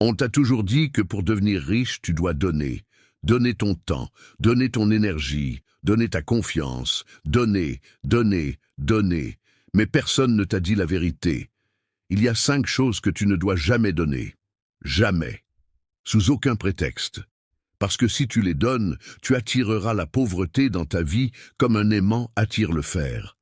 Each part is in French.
On t'a toujours dit que pour devenir riche, tu dois donner. Donner ton temps, donner ton énergie, donner ta confiance, donner, donner, donner. Mais personne ne t'a dit la vérité. Il y a 5 choses que tu ne dois jamais donner. Jamais. Sous aucun prétexte. Parce que si tu les donnes, tu attireras la pauvreté dans ta vie comme un aimant attire le fer.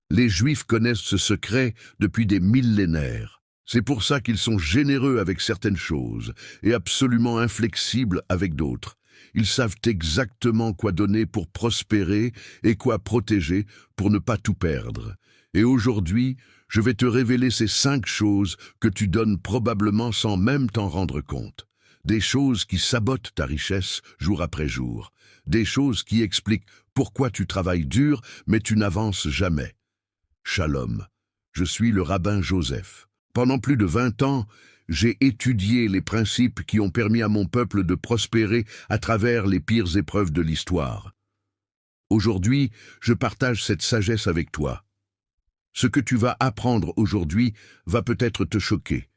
Les Juifs connaissent ce secret depuis des millénaires. C'est pour ça qu'ils sont généreux avec certaines choses et absolument inflexibles avec d'autres. Ils savent exactement quoi donner pour prospérer et quoi protéger pour ne pas tout perdre. Et aujourd'hui, je vais te révéler ces 5 choses que tu donnes probablement sans même t'en rendre compte. Des choses qui sabotent ta richesse jour après jour. Des choses qui expliquent pourquoi tu travailles dur mais tu n'avances jamais. Shalom, je suis le rabbin Joseph. Pendant plus de 20 ans, j'ai étudié les principes qui ont permis à mon peuple de prospérer à travers les pires épreuves de l'histoire. Aujourd'hui, je partage cette sagesse avec toi. Ce que tu vas apprendre aujourd'hui va peut-être te choquer,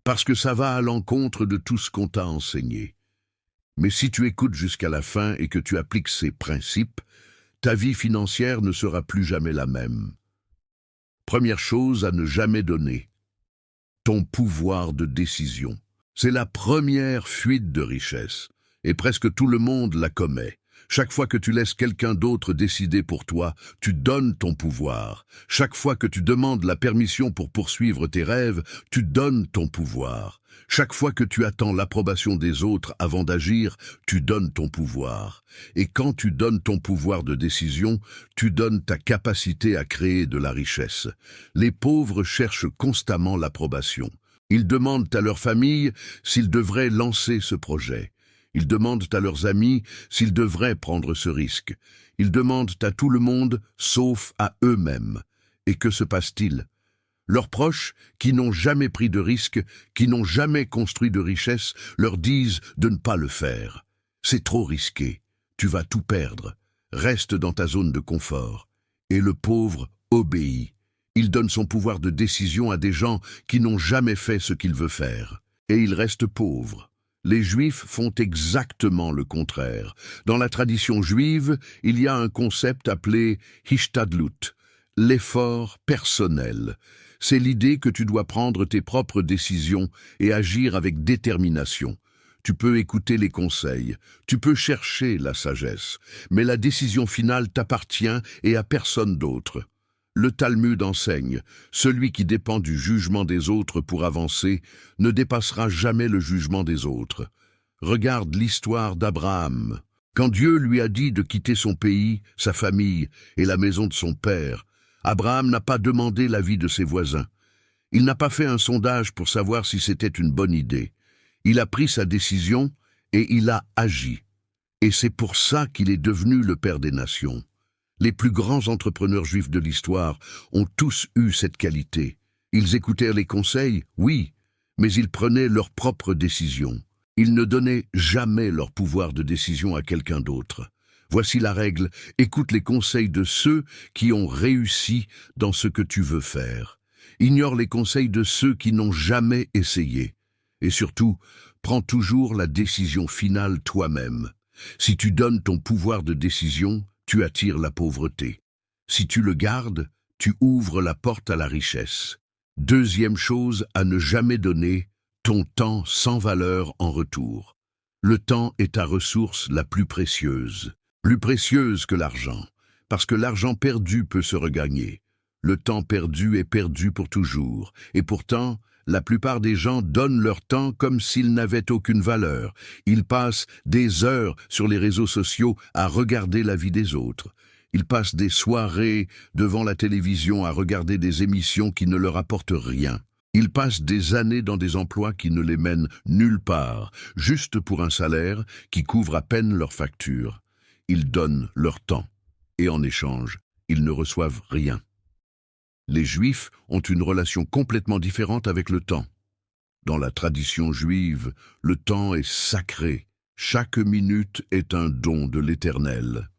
parce que ça va à l'encontre de tout ce qu'on t'a enseigné. Mais si tu écoutes jusqu'à la fin et que tu appliques ces principes, ta vie financière ne sera plus jamais la même. Première chose à ne jamais donner. Ton pouvoir de décision. C'est la première fuite de richesse, et presque tout le monde la commet. Chaque fois que tu laisses quelqu'un d'autre décider pour toi, tu donnes ton pouvoir. Chaque fois que tu demandes la permission pour poursuivre tes rêves, tu donnes ton pouvoir. Chaque fois que tu attends l'approbation des autres avant d'agir, tu donnes ton pouvoir. Et quand tu donnes ton pouvoir de décision, tu donnes ta capacité à créer de la richesse. Les pauvres cherchent constamment l'approbation. Ils demandent à leur famille s'ils devraient lancer ce projet. Ils demandent à leurs amis s'ils devraient prendre ce risque. Ils demandent à tout le monde, sauf à eux-mêmes. Et que se passe-t-il? Leurs proches, qui n'ont jamais pris de risque, qui n'ont jamais construit de richesse, leur disent de ne pas le faire. C'est trop risqué. Tu vas tout perdre. Reste dans ta zone de confort. Et le pauvre obéit. Il donne son pouvoir de décision à des gens qui n'ont jamais fait ce qu'il veut faire. Et il reste pauvre. Les Juifs font exactement le contraire. Dans la tradition juive, il y a un concept appelé hishtadlut, l'effort personnel. C'est l'idée que tu dois prendre tes propres décisions et agir avec détermination. Tu peux écouter les conseils, tu peux chercher la sagesse, mais la décision finale t'appartient et à personne d'autre. Le Talmud enseigne, celui qui dépend du jugement des autres pour avancer ne dépassera jamais le jugement des autres. Regarde l'histoire d'Abraham. Quand Dieu lui a dit de quitter son pays, sa famille et la maison de son père, Abraham n'a pas demandé l'avis de ses voisins. Il n'a pas fait un sondage pour savoir si c'était une bonne idée. Il a pris sa décision et il a agi. Et c'est pour ça qu'il est devenu le père des nations. Les plus grands entrepreneurs juifs de l'histoire ont tous eu cette qualité. Ils écoutèrent les conseils, oui, mais ils prenaient leurs propres décisions. Ils ne donnaient jamais leur pouvoir de décision à quelqu'un d'autre. Voici la règle, écoute les conseils de ceux qui ont réussi dans ce que tu veux faire. Ignore les conseils de ceux qui n'ont jamais essayé. Et surtout, prends toujours la décision finale toi-même. Si tu donnes ton pouvoir de décision, tu attires la pauvreté. Si tu le gardes, tu ouvres la porte à la richesse. Deuxième chose à ne jamais donner, ton temps sans valeur en retour. Le temps est ta ressource la plus précieuse que l'argent, parce que l'argent perdu peut se regagner. Le temps perdu est perdu pour toujours, et pourtant, la plupart des gens donnent leur temps comme s'ils n'avaient aucune valeur. Ils passent des heures sur les réseaux sociaux à regarder la vie des autres. Ils passent des soirées devant la télévision à regarder des émissions qui ne leur apportent rien. Ils passent des années dans des emplois qui ne les mènent nulle part, juste pour un salaire qui couvre à peine leurs factures. Ils donnent leur temps, et en échange, ils ne reçoivent rien. Les Juifs ont une relation complètement différente avec le temps. Dans la tradition juive, le temps est sacré. Chaque minute est un don de l'Éternel.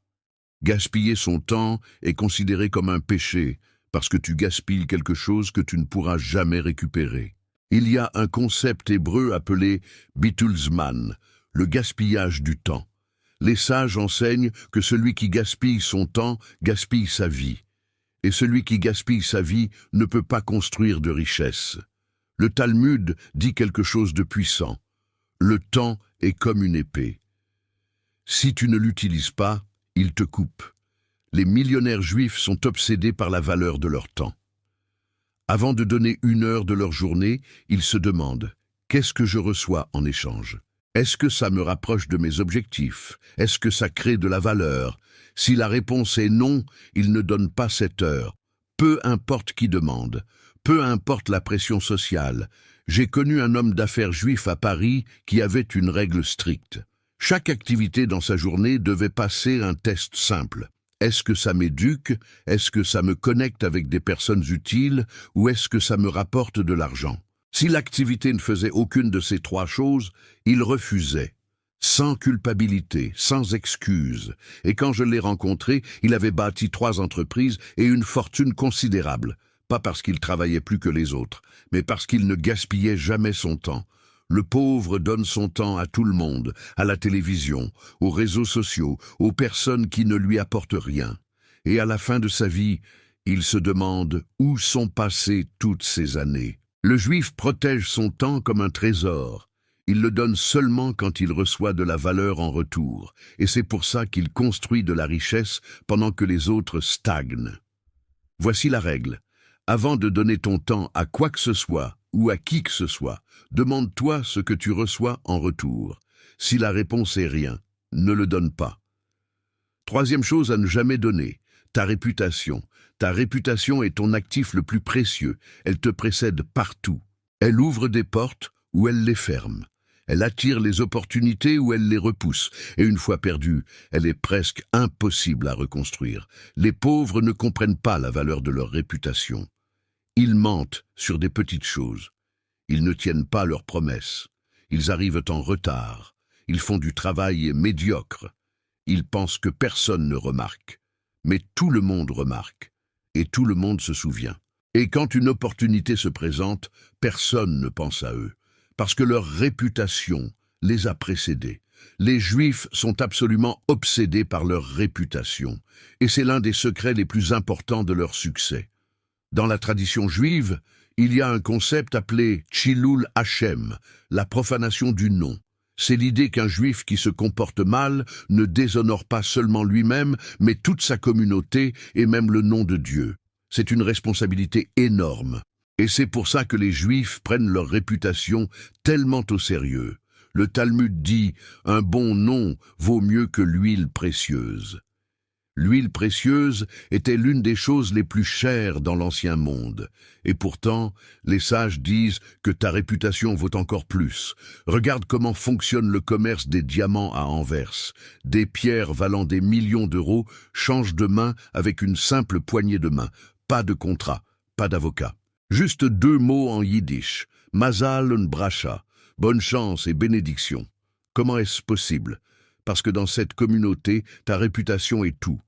Gaspiller son temps est considéré comme un péché, parce que tu gaspilles quelque chose que tu ne pourras jamais récupérer. Il y a un concept hébreu appelé Bitulzman, le gaspillage du temps. Les sages enseignent que celui qui gaspille son temps gaspille sa vie. Et celui qui gaspille sa vie ne peut pas construire de richesse. Le Talmud dit quelque chose de puissant. Le temps est comme une épée. Si tu ne l'utilises pas, il te coupe. Les millionnaires juifs sont obsédés par la valeur de leur temps. Avant de donner 1 heure de leur journée, ils se demandent « Qu'est-ce que je reçois en échange ? Est-ce que ça me rapproche de mes objectifs ? Est-ce que ça crée de la valeur ? Si la réponse est non, ils ne donnent pas cette heure. Peu importe qui demande, peu importe la pression sociale. J'ai connu un homme d'affaires juif à Paris qui avait une règle stricte. Chaque activité dans sa journée devait passer un test simple. Est-ce que ça m'éduque? Est-ce que ça me connecte avec des personnes utiles? Ou est-ce que ça me rapporte de l'argent? Si l'activité ne faisait aucune de ces 3 choses, il refusait. Sans culpabilité, sans excuse. Et quand je l'ai rencontré, il avait bâti 3 entreprises et une fortune considérable. Pas parce qu'il travaillait plus que les autres, mais parce qu'il ne gaspillait jamais son temps. Le pauvre donne son temps à tout le monde, à la télévision, aux réseaux sociaux, aux personnes qui ne lui apportent rien. Et à la fin de sa vie, il se demande où sont passées toutes ces années. Le juif protège son temps comme un trésor. Il le donne seulement quand il reçoit de la valeur en retour, et c'est pour ça qu'il construit de la richesse pendant que les autres stagnent. Voici la règle. Avant de donner ton temps à quoi que ce soit, ou à qui que ce soit, demande-toi ce que tu reçois en retour. Si la réponse est rien, ne le donne pas. 3e chose à ne jamais donner, ta réputation. Ta réputation est ton actif le plus précieux. Elle te précède partout. Elle ouvre des portes ou elle les ferme. Elle attire les opportunités ou elle les repousse. Et une fois perdue, elle est presque impossible à reconstruire. Les pauvres ne comprennent pas la valeur de leur réputation. Ils mentent sur des petites choses. Ils ne tiennent pas leurs promesses. Ils arrivent en retard. Ils font du travail médiocre. Ils pensent que personne ne remarque. Mais tout le monde remarque. Et tout le monde se souvient. Et quand une opportunité se présente, personne ne pense à eux. Parce que leur réputation les a précédés. Les Juifs sont absolument obsédés par leur réputation. Et c'est l'un des secrets les plus importants de leur succès. Dans la tradition juive, il y a un concept appelé Chilul Hashem, la profanation du nom. C'est l'idée qu'un juif qui se comporte mal ne déshonore pas seulement lui-même, mais toute sa communauté et même le nom de Dieu. C'est une responsabilité énorme. Et c'est pour ça que les juifs prennent leur réputation tellement au sérieux. Le Talmud dit « Un bon nom vaut mieux que l'huile précieuse ». L'huile précieuse était l'une des choses les plus chères dans l'ancien monde. Et pourtant, les sages disent que ta réputation vaut encore plus. Regarde comment fonctionne le commerce des diamants à Anvers. Des pierres valant des millions d'euros changent de main avec une simple poignée de main. Pas de contrat, pas d'avocat. Juste 2 mots en yiddish. Mazal und bracha. Bonne chance et bénédiction. Comment est-ce possible? Parce que dans cette communauté, ta réputation est tout.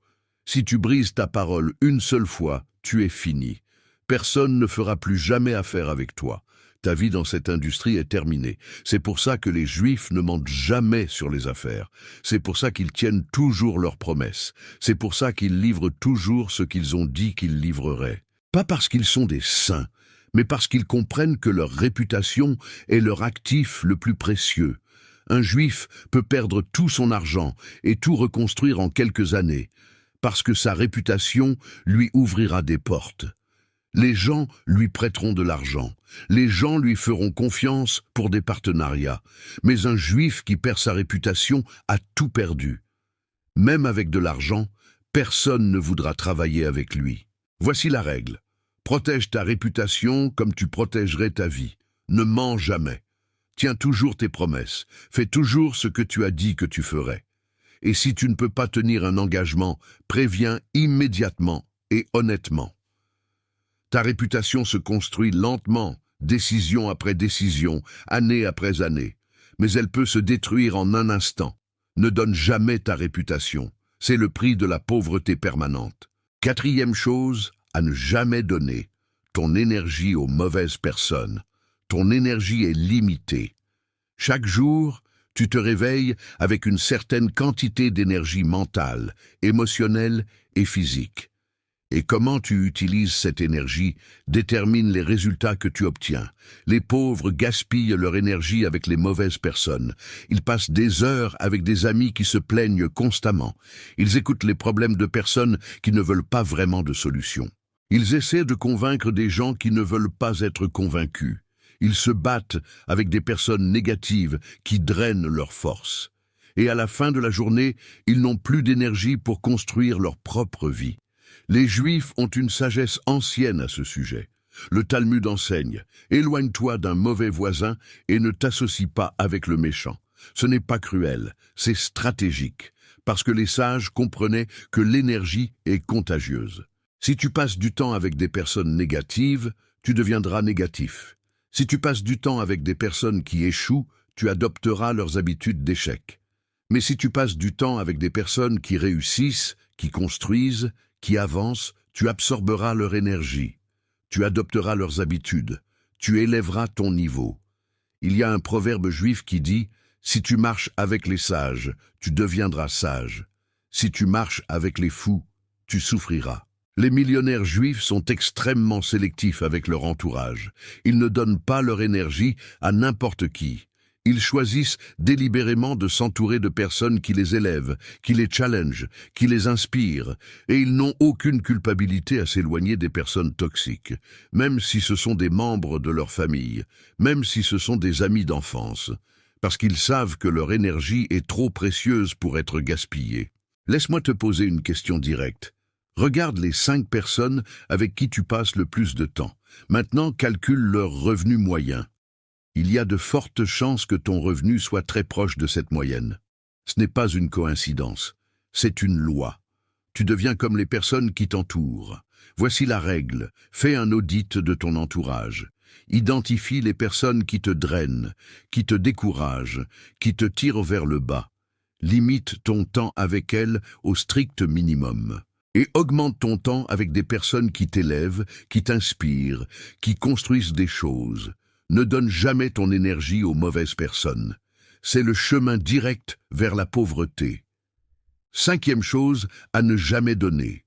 Si tu brises ta parole une seule fois, tu es fini. Personne ne fera plus jamais affaire avec toi. Ta vie dans cette industrie est terminée. C'est pour ça que les Juifs ne mentent jamais sur les affaires. C'est pour ça qu'ils tiennent toujours leurs promesses. C'est pour ça qu'ils livrent toujours ce qu'ils ont dit qu'ils livreraient. Pas parce qu'ils sont des saints, mais parce qu'ils comprennent que leur réputation est leur actif le plus précieux. Un Juif peut perdre tout son argent et tout reconstruire en quelques années, parce que sa réputation lui ouvrira des portes. Les gens lui prêteront de l'argent, les gens lui feront confiance pour des partenariats, mais un Juif qui perd sa réputation a tout perdu. Même avec de l'argent, personne ne voudra travailler avec lui. Voici la règle. Protège ta réputation comme tu protégerais ta vie. Ne mens jamais. Tiens toujours tes promesses. Fais toujours ce que tu as dit que tu ferais. Et si tu ne peux pas tenir un engagement, préviens immédiatement et honnêtement. Ta réputation se construit lentement, décision après décision, année après année. Mais elle peut se détruire en un instant. Ne donne jamais ta réputation. C'est le prix de la pauvreté permanente. 4e chose, à ne jamais donner ton énergie aux mauvaises personnes. ton énergie est limitée. Chaque jour, tu te réveilles avec une certaine quantité d'énergie mentale, émotionnelle et physique. Et comment tu utilises cette énergie détermine les résultats que tu obtiens. Les pauvres gaspillent leur énergie avec les mauvaises personnes. Ils passent des heures avec des amis qui se plaignent constamment. Ils écoutent les problèmes de personnes qui ne veulent pas vraiment de solution. Ils essaient de convaincre des gens qui ne veulent pas être convaincus. Ils se battent avec des personnes négatives qui drainent leur force. Et à la fin de la journée, ils n'ont plus d'énergie pour construire leur propre vie. Les Juifs ont une sagesse ancienne à ce sujet. Le Talmud enseigne « Éloigne-toi d'un mauvais voisin et ne t'associe pas avec le méchant ». Ce n'est pas cruel, c'est stratégique, parce que les sages comprenaient que l'énergie est contagieuse. Si tu passes du temps avec des personnes négatives, tu deviendras négatif. Si tu passes du temps avec des personnes qui échouent, tu adopteras leurs habitudes d'échec. Mais si tu passes du temps avec des personnes qui réussissent, qui construisent, qui avancent, tu absorberas leur énergie. Tu adopteras leurs habitudes. Tu élèveras ton niveau. Il y a un proverbe juif qui dit « Si tu marches avec les sages, tu deviendras sage. Si tu marches avec les fous, tu souffriras. » Les millionnaires juifs sont extrêmement sélectifs avec leur entourage. Ils ne donnent pas leur énergie à n'importe qui. Ils choisissent délibérément de s'entourer de personnes qui les élèvent, qui les challengent, qui les inspirent, et ils n'ont aucune culpabilité à s'éloigner des personnes toxiques, même si ce sont des membres de leur famille, même si ce sont des amis d'enfance, parce qu'ils savent que leur énergie est trop précieuse pour être gaspillée. Laisse-moi te poser une question directe. Regarde les 5 personnes avec qui tu passes le plus de temps. Maintenant, calcule leur revenu moyen. Il y a de fortes chances que ton revenu soit très proche de cette moyenne. Ce n'est pas une coïncidence, c'est une loi. Tu deviens comme les personnes qui t'entourent. Voici la règle, fais un audit de ton entourage. Identifie les personnes qui te drainent, qui te découragent, qui te tirent vers le bas. Limite ton temps avec elles au strict minimum. Et augmente ton temps avec des personnes qui t'élèvent, qui t'inspirent, qui construisent des choses. Ne donne jamais ton énergie aux mauvaises personnes. C'est le chemin direct vers la pauvreté. 5e chose à ne jamais donner.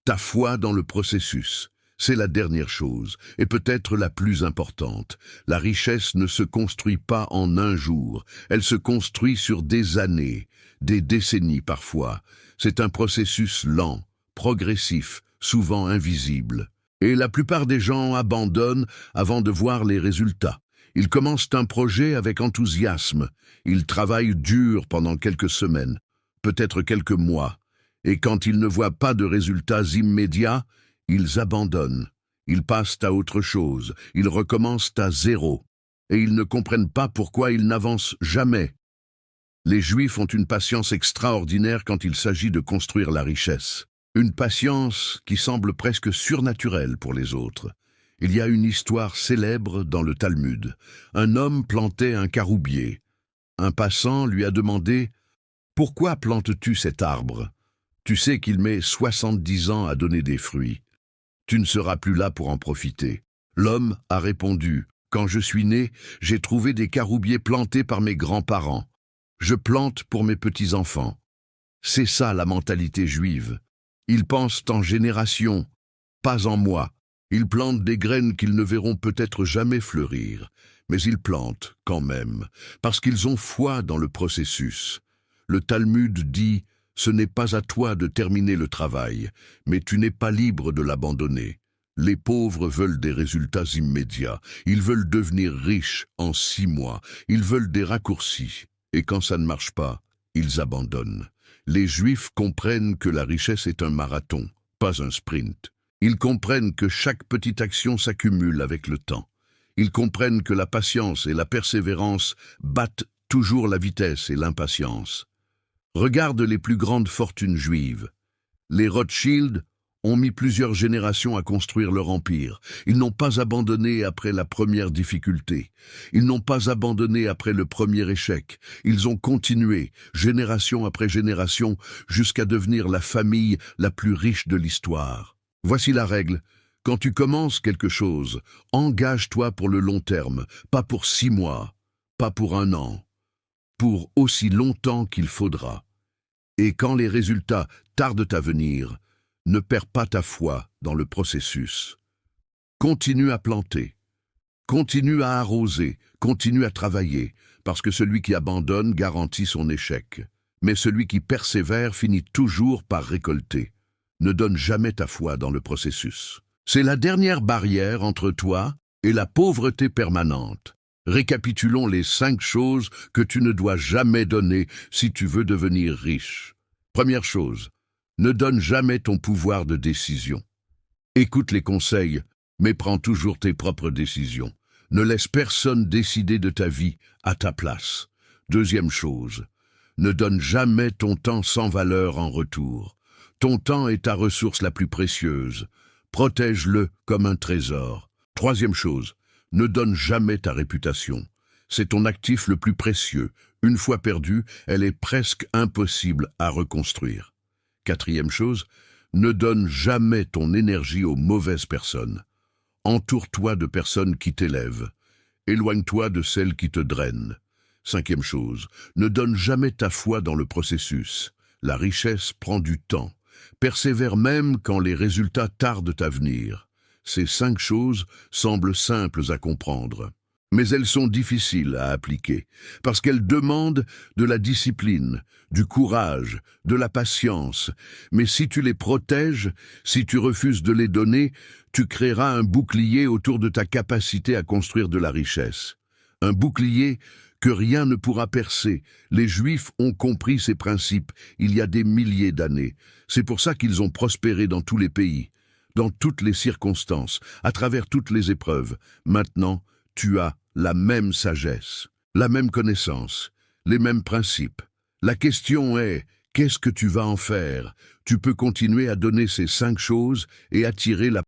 Ta foi dans le processus. C'est la dernière chose, et peut-être la plus importante. La richesse ne se construit pas en un jour. Elle se construit sur des années, des décennies parfois. C'est un processus lent, progressif, souvent invisible. Et la plupart des gens abandonnent avant de voir les résultats. Ils commencent un projet avec enthousiasme. Ils travaillent dur pendant quelques semaines, peut-être quelques mois. Et quand ils ne voient pas de résultats immédiats, ils abandonnent. Ils passent à autre chose. Ils recommencent à zéro. Et ils ne comprennent pas pourquoi ils n'avancent jamais. Les Juifs ont une patience extraordinaire quand il s'agit de construire la richesse. Une patience qui semble presque surnaturelle pour les autres. Il y a une histoire célèbre dans le Talmud. Un homme plantait un caroubier. Un passant lui a demandé « Pourquoi plantes-tu cet arbre? Tu sais qu'il met 70 ans à donner des fruits. Tu ne seras plus là pour en profiter. » L'homme a répondu « Quand je suis né, j'ai trouvé des caroubiers plantés par mes grands-parents. Je plante pour mes petits-enfants. » C'est ça la mentalité juive. Ils pensent en génération, pas en mois. Ils plantent des graines qu'ils ne verront peut-être jamais fleurir, mais ils plantent quand même, parce qu'ils ont foi dans le processus. Le Talmud dit « Ce n'est pas à toi de terminer le travail, mais tu n'es pas libre de l'abandonner. » Les pauvres veulent des résultats immédiats. Ils veulent devenir riches en 6 mois. Ils veulent des raccourcis. Et quand ça ne marche pas, ils abandonnent. Les Juifs comprennent que la richesse est un marathon, pas un sprint. Ils comprennent que chaque petite action s'accumule avec le temps. Ils comprennent que la patience et la persévérance battent toujours la vitesse et l'impatience. Regarde les plus grandes fortunes juives. Les Rothschild ont mis plusieurs générations à construire leur empire. Ils n'ont pas abandonné après la première difficulté. Ils n'ont pas abandonné après le premier échec. Ils ont continué, génération après génération, jusqu'à devenir la famille la plus riche de l'histoire. Voici la règle. Quand tu commences quelque chose, engage-toi pour le long terme, pas pour 6 mois, pas pour 1 an, pour aussi longtemps qu'il faudra. Et quand les résultats tardent à venir, ne perds pas ta foi dans le processus. Continue à planter, continue à arroser, continue à travailler, parce que celui qui abandonne garantit son échec. Mais celui qui persévère finit toujours par récolter. Ne donne jamais ta foi dans le processus. C'est la dernière barrière entre toi et la pauvreté permanente. Récapitulons les 5 choses que tu ne dois jamais donner si tu veux devenir riche. Première chose, ne donne jamais ton pouvoir de décision. Écoute les conseils, mais prends toujours tes propres décisions. Ne laisse personne décider de ta vie à ta place. Deuxième chose, ne donne jamais ton temps sans valeur en retour. Ton temps est ta ressource la plus précieuse. Protège-le comme un trésor. Troisième chose, ne donne jamais ta réputation. C'est ton actif le plus précieux. Une fois perdue, elle est presque impossible à reconstruire. Quatrième chose, ne donne jamais ton énergie aux mauvaises personnes. Entoure-toi de personnes qui t'élèvent. Éloigne-toi de celles qui te drainent. Cinquième chose, ne donne jamais ta foi dans le processus. La richesse prend du temps. Persévère même quand les résultats tardent à venir. Ces 5 choses semblent simples à comprendre, mais elles sont difficiles à appliquer, parce qu'elles demandent de la discipline, du courage, de la patience. Mais si tu les protèges, si tu refuses de les donner, tu créeras un bouclier autour de ta capacité à construire de la richesse. Un bouclier que rien ne pourra percer. Les Juifs ont compris ces principes il y a des milliers d'années. C'est pour ça qu'ils ont prospéré dans tous les pays, dans toutes les circonstances, à travers toutes les épreuves. Maintenant, tu as la même sagesse, la même connaissance, les mêmes principes. La question est, qu'est-ce que tu vas en faire? Tu peux continuer à donner ces 5 choses et attirer la